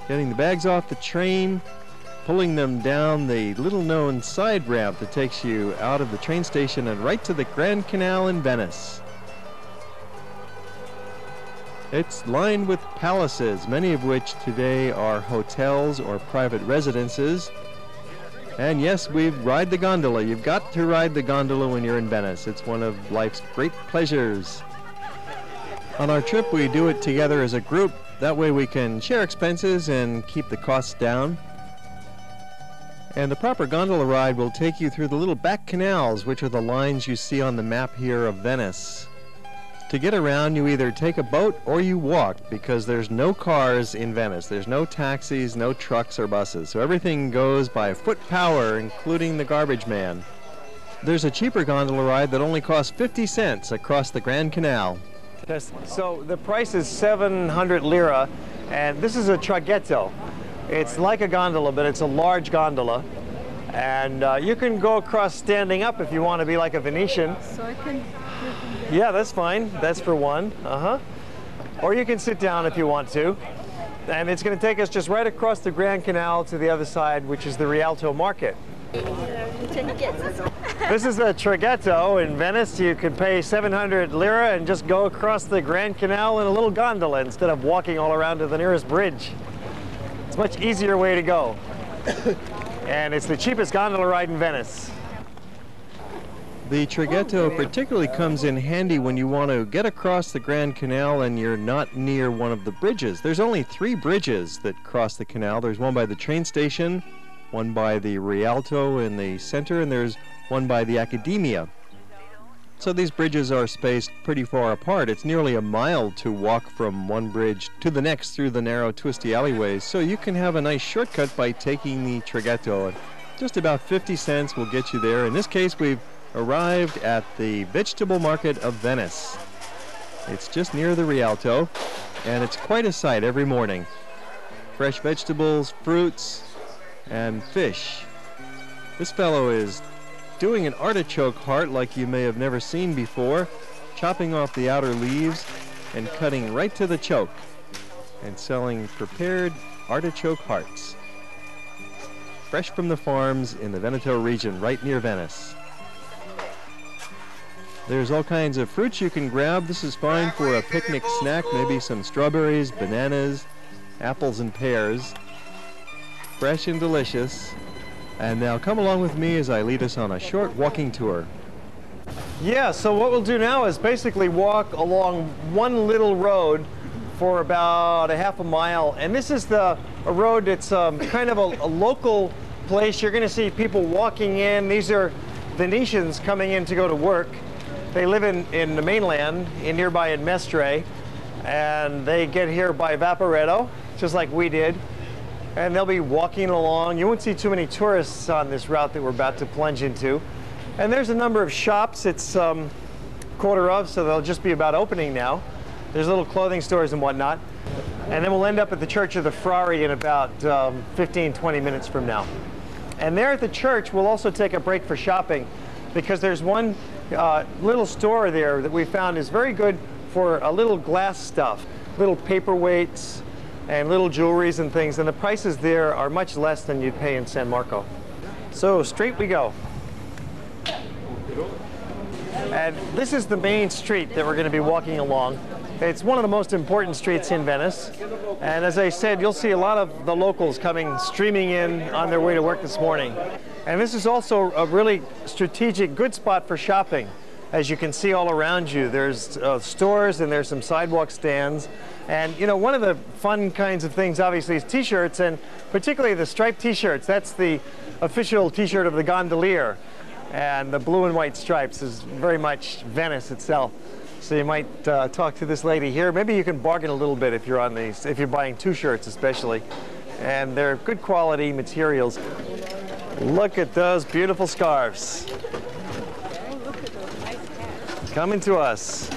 getting the bags off the train, pulling them down the little-known side ramp that takes you out of the train station and right to the Grand Canal in Venice. It's lined with palaces, many of which today are hotels or private residences. And yes, we ride the gondola. You've got to ride the gondola when you're in Venice. It's one of life's great pleasures. On our trip, we do it together as a group. That way we can share expenses and keep the costs down. And the proper gondola ride will take you through the little back canals, which are the lines you see on the map here of Venice. To get around, you either take a boat or you walk, because there's no cars in Venice. There's no taxis, no trucks or buses. So everything goes by foot power, including the garbage man. There's a cheaper gondola ride that only costs 50 cents across the Grand Canal. So the price is 700 lira, and this is a traghetto. It's like a gondola, but it's a large gondola. And you can go across standing up if you want to be like a Venetian. So I can... Yeah, that's fine. That's for one. Or you can sit down if you want to. And it's going to take us just right across the Grand Canal to the other side, which is the Rialto Market. This is a traghetto in Venice. You could pay 700 lira and just go across the Grand Canal in a little gondola instead of walking all around to the nearest bridge. It's a much easier way to go. And it's the cheapest gondola ride in Venice. The traghetto particularly comes in handy when you want to get across the Grand Canal and you're not near one of the bridges. There's only 3 bridges that cross the canal. There's one by the train station, one by the Rialto in the center, and there's one by the Accademia. So these bridges are spaced pretty far apart. It's nearly a mile to walk from one bridge to the next through the narrow, twisty alleyways. So you can have a nice shortcut by taking the traghetto. Just about 50 cents will get you there. In this case, we've arrived at the vegetable market of Venice. It's just near the Rialto, and it's quite a sight every morning. Fresh vegetables, fruits, and fish. This fellow is doing an artichoke heart like you may have never seen before, chopping off the outer leaves and cutting right to the choke, and selling prepared artichoke hearts. Fresh from the farms in the Veneto region, right near Venice. There's all kinds of fruits you can grab. This is fine for a picnic snack, maybe some strawberries, bananas, apples, and pears. Fresh and delicious. And now come along with me as I lead us on a short walking tour. Yeah, so what we'll do now is basically walk along one little road for about a half a mile. And this is a road that's kind of a local place. You're going to see people walking in. These are Venetians coming in to go to work. They live in the mainland, nearby in Mestre, and they get here by Vaporetto, just like we did. And they'll be walking along. You won't see too many tourists on this route that we're about to plunge into. And there's a number of shops. It's quarter of, so they'll just be about opening now. There's little clothing stores and whatnot. And then we'll end up at the Church of the Frari in about 15, 20 minutes from now. And there at the church, we'll also take a break for shopping, because there's one little store there that we found is very good for a little glass stuff, little paperweights and little jewelries and things, and the prices there are much less than you'd pay in San Marco. So straight we go. And this is the main street that we're going to be walking along. It's one of the most important streets in Venice, and as I said, you'll see a lot of the locals coming streaming in on their way to work this morning. And this is also a really strategic, good spot for shopping. As you can see all around you, there's stores and there's some sidewalk stands. And you know, one of the fun kinds of things obviously is t-shirts, and particularly the striped t-shirts. That's the official t-shirt of the gondolier. And the blue and white stripes is very much Venice itself. So you might talk to this lady here. Maybe you can bargain a little bit if you're on these, if you're buying 2 shirts especially. And they're good quality materials. Look at those beautiful scarves. Coming to us.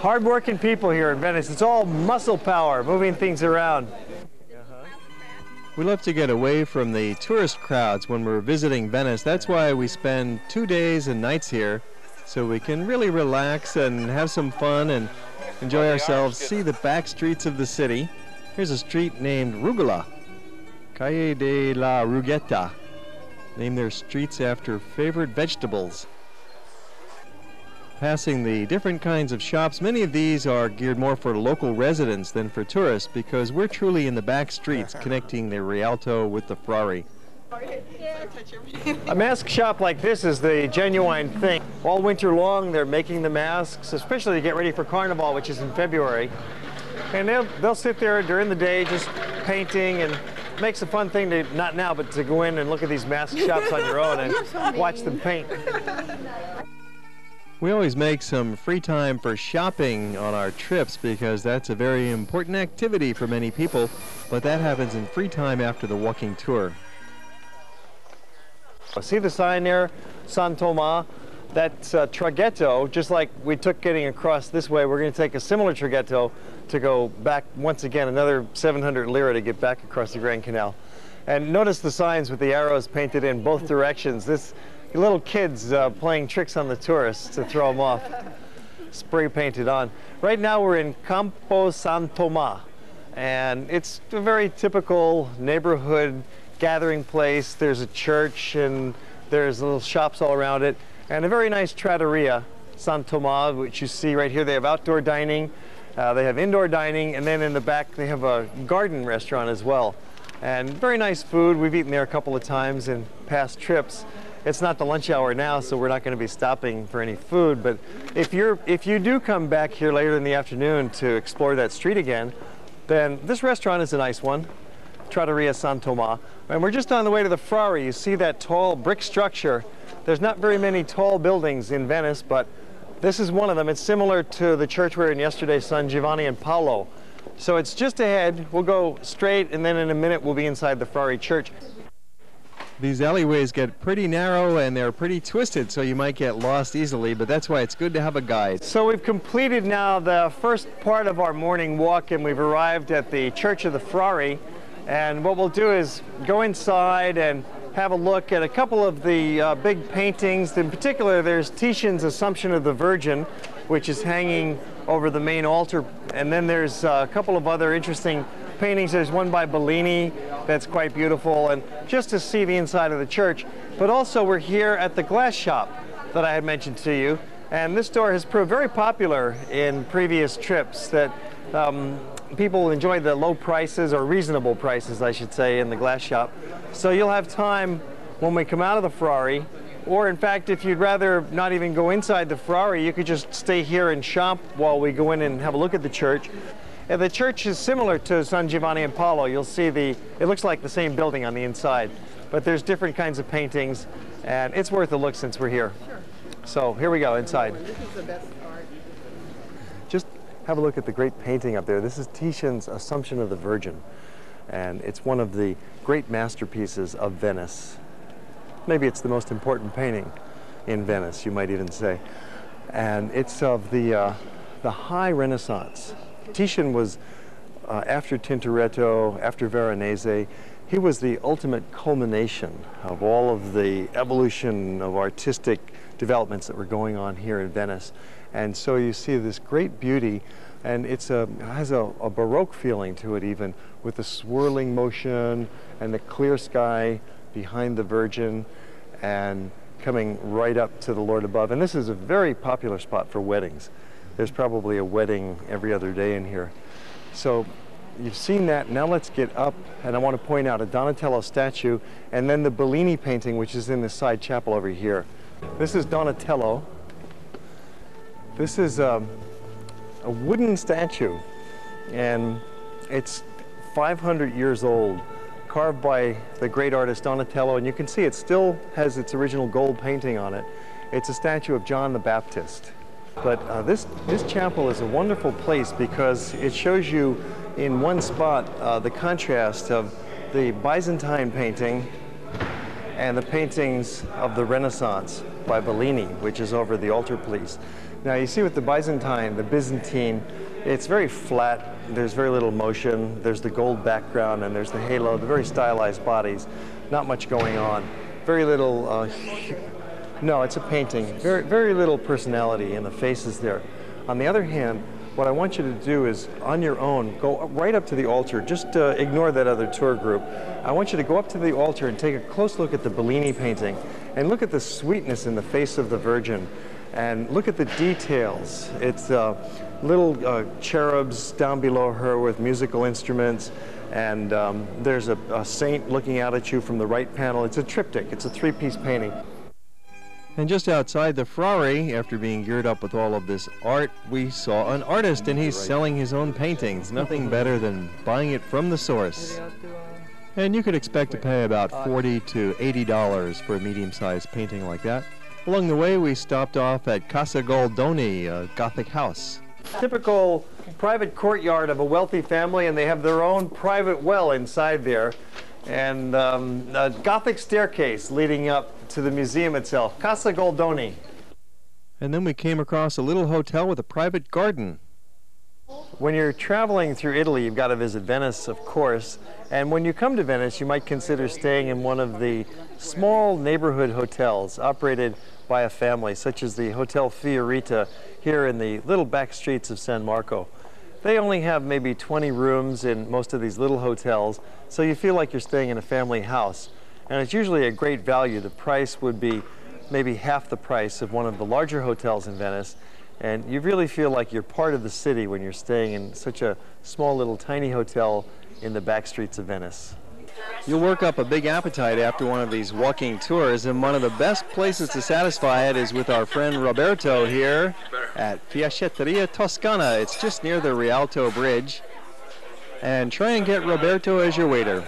Hard-working people here in Venice. It's all muscle power, moving things around. We love to get away from the tourist crowds when we're visiting Venice. That's why we spend 2 days and nights here, so we can really relax and have some fun and enjoy ourselves, see the back streets of the city. Here's a street named Rugula, Calle de la Rugueta. Name their streets after favorite vegetables. Passing the different kinds of shops, many of these are geared more for local residents than for tourists because we're truly in the back streets connecting the Rialto with the Frari. A mask shop like this is the genuine thing. All winter long they're making the masks, especially to get ready for Carnival, which is in February. And they'll sit there during the day just painting, and it makes a fun thing to, not now, but to go in and look at these mask shops on your own and watch them paint. We always make some free time for shopping on our trips because that's a very important activity for many people, but that happens in free time after the walking tour. See the sign there, San Tomás? That's a traghetto. Just like we took getting across this way, we're going to take a similar traghetto to go back once again, another 700 lira to get back across the Grand Canal. And notice the signs with the arrows painted in both directions. This little kids playing tricks on the tourists to throw them off, spray painted on. Right now we're in Campo San Tomás, and it's a very typical neighborhood gathering place. There's a church and there's little shops all around it, and a very nice trattoria, San Tomás, which you see right here. They have outdoor dining, they have indoor dining, and then in the back they have a garden restaurant as well. And very nice food. We've eaten there a couple of times in past trips. It's not the lunch hour now, so we're not going to be stopping for any food, but if you do come back here later in the afternoon to explore that street again, then this restaurant is a nice one, Trattoria San Tomás. And we're just on the way to the Frari. You see that tall brick structure. There's not very many tall buildings in Venice, but this is one of them. It's similar to the church we were in yesterday, San Giovanni and Paolo. So it's just ahead. We'll go straight, and then in a minute we'll be inside the Frari church. These alleyways get pretty narrow and they're pretty twisted, so you might get lost easily, but that's why it's good to have a guide. So we've completed now the first part of our morning walk, and we've arrived at the Church of the Frari. And what we'll do is go inside and have a look at a couple of the big paintings. In particular, there's Titian's Assumption of the Virgin, which is hanging over the main altar. And then there's a couple of other interesting paintings. There's one by Bellini that's quite beautiful, and just to see the inside of the church. But also we're here at the glass shop that I had mentioned to you, and this store has proved very popular in previous trips, that people enjoy the low prices, or reasonable prices I should say, in the glass shop. So you'll have time when we come out of the Frari, or in fact if you'd rather not even go inside the Frari, you could just stay here and shop while we go in and have a look at the church. And the church is similar to San Giovanni and Paolo. You'll see it looks like the same building on the inside, but there's different kinds of paintings, and it's worth a look since we're here. Sure. So here we go inside. This is the best art. Just have a look at the great painting up there. This is Titian's Assumption of the Virgin, and it's one of the great masterpieces of Venice. Maybe it's the most important painting in Venice, you might even say. And it's of the high Renaissance. Titian was, after Tintoretto, after Veronese, he was the ultimate culmination of all of the evolution of artistic developments that were going on here in Venice. And so you see this great beauty, and it has a Baroque feeling to it even, with the swirling motion and the clear sky behind the Virgin and coming right up to the Lord above. And this is a very popular spot for weddings. There's probably a wedding every other day in here. So you've seen that. Now let's get up, and I want to point out a Donatello statue, and then the Bellini painting, which is in the side chapel over here. This is Donatello. This is a wooden statue, and it's 500 years old, carved by the great artist Donatello, and you can see it still has its original gold painting on it. It's a statue of John the Baptist. But this chapel is a wonderful place because it shows you in one spot the contrast of the Byzantine painting and the paintings of the Renaissance by Bellini, which is over the altarpiece. Now you see with the Byzantine, it's very flat, there's very little motion, there's the gold background and there's the halo, the very stylized bodies, not much going on. Very little, no, it's a painting, very little personality in the faces there. On the other hand, what I want you to do is, on your own, go right up to the altar. Just ignore that other tour group. I want you to go up to the altar and take a close look at the Bellini painting and look at the sweetness in the face of the Virgin and look at the details. It's little cherubs down below her with musical instruments, and there's a saint looking out at you from the right panel. It's a triptych. It's a three-piece painting. And just outside the Frari, after being geared up with all of this art, we saw an artist, and he's selling his own paintings. Nothing better than buying it from the source. And you could expect to pay about $40 to $80 for a medium-sized painting like that. Along the way, we stopped off at Casa Goldoni, a Gothic house. Typical private courtyard of a wealthy family, and they have their own private well inside there, and a Gothic staircase leading up to the museum itself, Casa Goldoni. And then we came across a little hotel with a private garden. When you're traveling through Italy, you've got to visit Venice, of course, and when you come to Venice, you might consider staying in one of the small neighborhood hotels operated by a family, such as the Hotel Fiorita here in the little back streets of San Marco. They only have maybe 20 rooms in most of these little hotels, so you feel like you're staying in a family house. And it's usually a great value. The price would be maybe half the price of one of the larger hotels in Venice. And you really feel like you're part of the city when you're staying in such a small little tiny hotel in the back streets of Venice. You'll work up a big appetite after one of these walking tours, and one of the best places to satisfy it is with our friend Roberto here at Fiaschetteria Toscana. It's just near the Rialto Bridge. And try and get Roberto as your waiter.